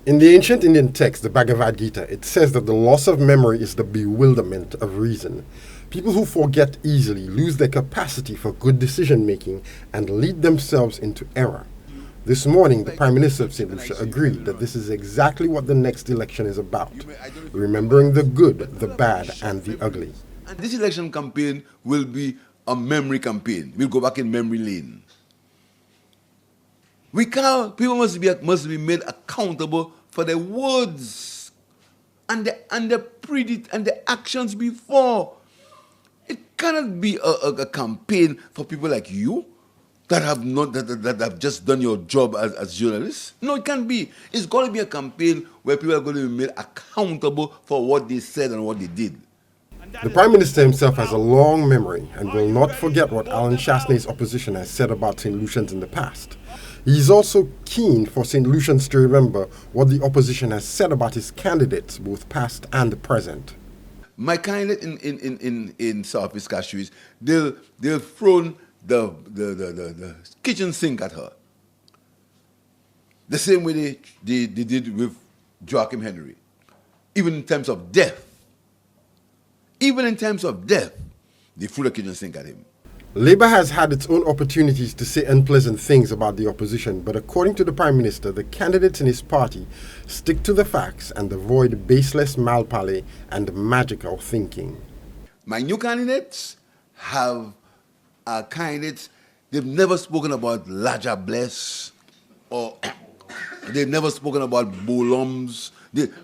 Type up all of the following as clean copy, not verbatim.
In the ancient Indian text, the Bhagavad Gita, it says that the loss of memory is the bewilderment of reason. People who forget easily lose their capacity for good decision making and lead themselves into error. This morning, the Prime Minister of Saint Lucia agreed that this is exactly what the next election is about, remembering the good, the bad, and the ugly. And this election campaign will be a memory campaign. We'll go back in memory lane. People must be made accountable for their words and the actions before. It cannot be a campaign for people like you that have just done your job as journalists. No, it can't be. It's going to be a campaign where people are going to be made accountable for what they said and what they did. The Prime Minister himself has a long memory and will not forget what Alan Chasney's opposition has said about St. Lucians in the past. He is also keen for St. Lucians to remember what the opposition has said about his candidates, both past and present. My candidate in South East Castries, they'll throw the kitchen sink at her. The same way they did with Joachim Henry. Even in terms of death. Even in terms of death, they threw the kitchen sink at him. Labour has had its own opportunities to say unpleasant things about the opposition, but according to the Prime Minister, the candidates in his party stick to the facts and avoid baseless malpale and magical thinking. My new candidates are candidates, they've never spoken about Laja Bless, or they've never spoken about Bolums.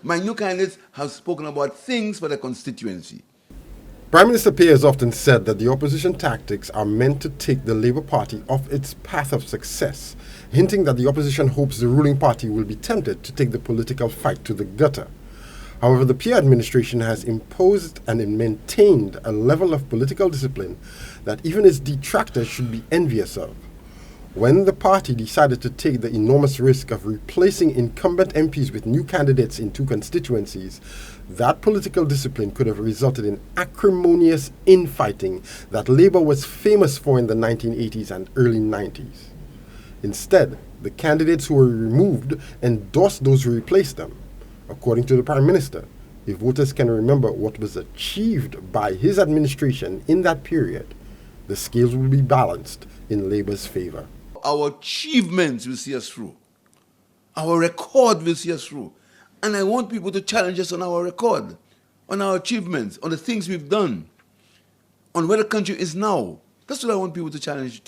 My new candidates have spoken about things for the constituency. Prime Minister Pierre has often said that the opposition tactics are meant to take the Labour Party off its path of success, hinting that the opposition hopes the ruling party will be tempted to take the political fight to the gutter. However, the Pierre administration has imposed and maintained a level of political discipline that even its detractors should be envious of. When the party decided to take the enormous risk of replacing incumbent MPs with new candidates in 2 constituencies, that political discipline could have resulted in acrimonious infighting that Labour was famous for in the 1980s and early 90s. Instead, the candidates who were removed endorsed those who replaced them. According to the Prime Minister, if voters can remember what was achieved by his administration in that period, the scales will be balanced in Labour's favour. Our achievements will see us through. Our record will see us through. And I want people to challenge us on our record, on our achievements, on the things we've done, on where the country is now. That's what I want people to challenge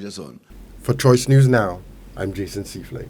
us on. For Choice News Now, I'm Jason Seafley.